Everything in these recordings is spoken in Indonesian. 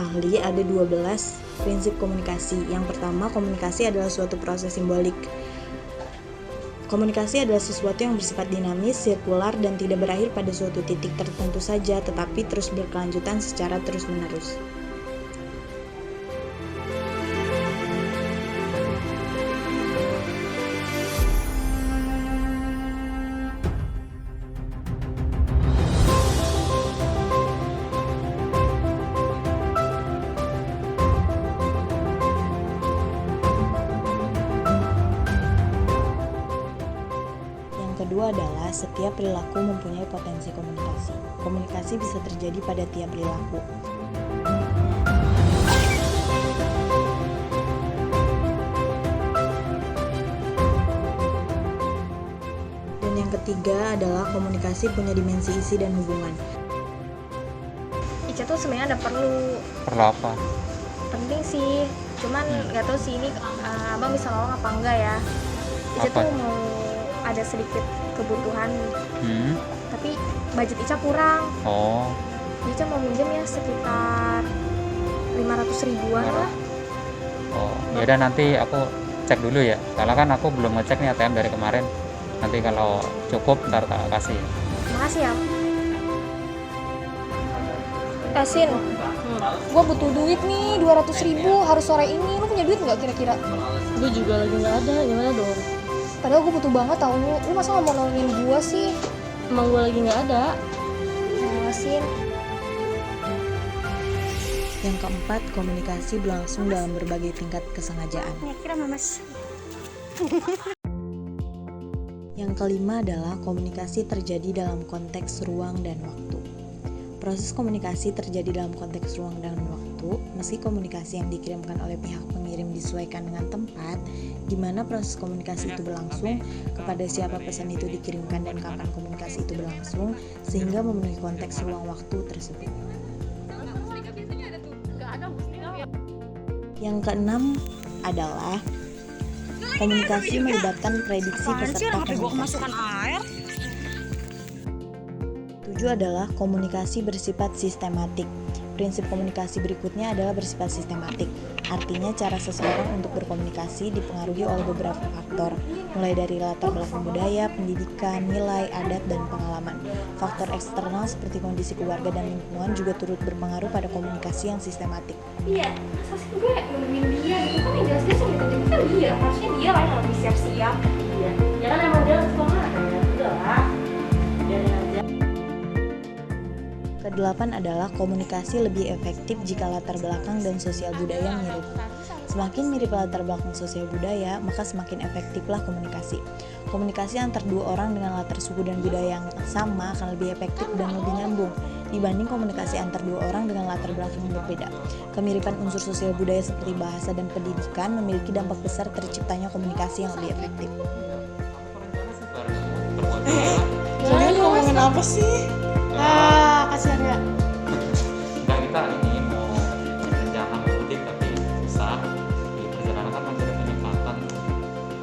ahli ada 12 prinsip komunikasi. Yang pertama, komunikasi adalah suatu proses simbolik. Komunikasi adalah sesuatu yang bersifat dinamis, sirkular, dan tidak berakhir pada suatu titik tertentu saja, tetapi terus berkelanjutan secara terus-menerus. Kedua adalah setiap perilaku mempunyai potensi komunikasi. Komunikasi bisa terjadi pada tiap perilaku. Dan yang ketiga adalah komunikasi punya dimensi isi dan hubungan. Ica tuh sebenarnya ada perlu apa? penting sih, cuman nggak tahu sih ini abang bisa nolong apa enggak ya. Ica tuh mau ada sedikit kebutuhan, tapi budget Ica kurang. Ica mau minjem ya sekitar 500 ribuan lah. Yaudah nanti aku cek dulu ya, soalnya kan aku belum ngecek nih ATM dari kemarin. Nanti kalau cukup ntar tak kasih. Makasih ya. Sin, gue butuh duit nih 200 ribu harus sore ini. Lu punya duit nggak kira-kira? Gue juga lagi nggak ada, gimana dong? Padahal gue butuh banget tau lu masa gak mau nolongin gue sih? Emang gue lagi nggak ada. Sin. Yang keempat, komunikasi berlangsung dalam berbagai tingkat kesengajaan. Ya kira mamas. Yang kelima adalah komunikasi terjadi dalam konteks ruang dan waktu. Proses komunikasi terjadi dalam konteks ruang dan waktu, meski komunikasi yang dikirimkan oleh pihak pengirim disesuaikan dengan tempat di mana proses komunikasi itu berlangsung, kepada siapa pesan itu dikirimkan dan kapan komunikasi itu berlangsung, sehingga memenuhi konteks ruang waktu tersebut. Yang keenam adalah komunikasi melibatkan prediksi peserta komunikasi. 7 adalah komunikasi bersifat sistematik. Prinsip komunikasi berikutnya adalah bersifat sistematik. Artinya cara seseorang untuk berkomunikasi dipengaruhi oleh beberapa faktor, mulai dari latar belakang budaya, pendidikan, nilai, adat, dan pengalaman. Faktor eksternal seperti kondisi keluarga dan lingkungan juga turut berpengaruh pada komunikasi yang sistematik. Iya, masa sih gue nemuin dia gitu kan yang jelas-jelas yang gitu kan dia, harusnya dia lah yang lebih siap-siap. Iya, ya kan emang dia sekolah ya, udah lah. Biarin aja. Kedelapan adalah komunikasi lebih efektif jika latar belakang dan sosial budaya mirip. Semakin mirip latar belakang sosial budaya, maka semakin efektiflah komunikasi. Komunikasi antar dua orang dengan latar suku dan budaya yang sama akan lebih efektif dan lebih nyambung dibanding komunikasi antar dua orang dengan latar belakang yang berbeda. Kemiripan unsur sosial budaya seperti bahasa dan pendidikan memiliki dampak besar terciptanya komunikasi yang lebih efektif. Kalian ngomongin apa sih? Kasihan ya. Enggak, kita ini mau rencana mudik tapi susah. Di perjalanan kan masih ada penyekatan.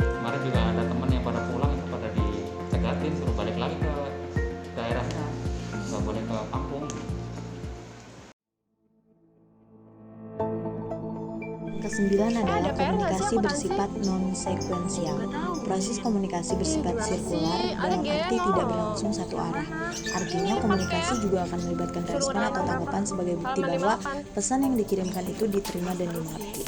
Kemarin juga ada teman yang pada pulang itu pada dicegatin suruh balik lagi ke daerahnya, nggak boleh ke kampung. Kesembilan adalah komunikasi bersifat non-sekuensial. Proses komunikasi bersifat sirkular dalam arti tidak berlangsung satu arah. Artinya komunikasi juga akan melibatkan respon atau tanggapan sebagai bukti bahwa pesan yang dikirimkan itu diterima dan dimengerti.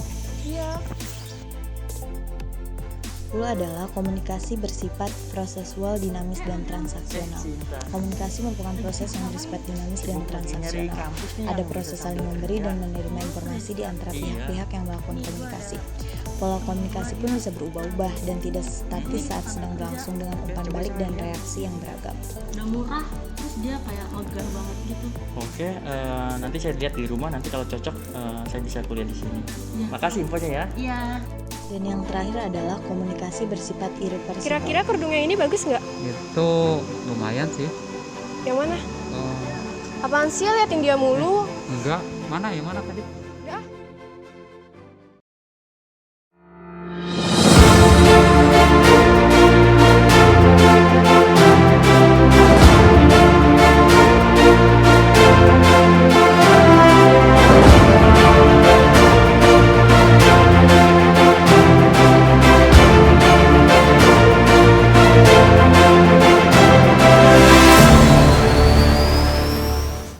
Lalu adalah komunikasi bersifat prosesual, dinamis, dan transaksional. Komunikasi merupakan proses yang bersifat dinamis dan transaksional. Ada proses saling memberi dan menerima informasi di antara pihak-pihak yang melakukan komunikasi. Pola komunikasi pun bisa berubah-ubah dan tidak statis saat sedang berlangsung dengan umpan balik dan reaksi yang beragam. Udah murah, terus dia kayak megah banget gitu. Oke, nanti saya lihat di rumah, nanti kalau cocok saya bisa kuliah di sini. Ya. Makasih infonya ya. Iya. Dan yang terakhir adalah komunikasi bersifat irreversibel. Kira-kira kerudungnya ini bagus nggak? Itu lumayan sih. Yang mana? Apaan sih liatin dia mulu? Enggak, mana yang mana tadi?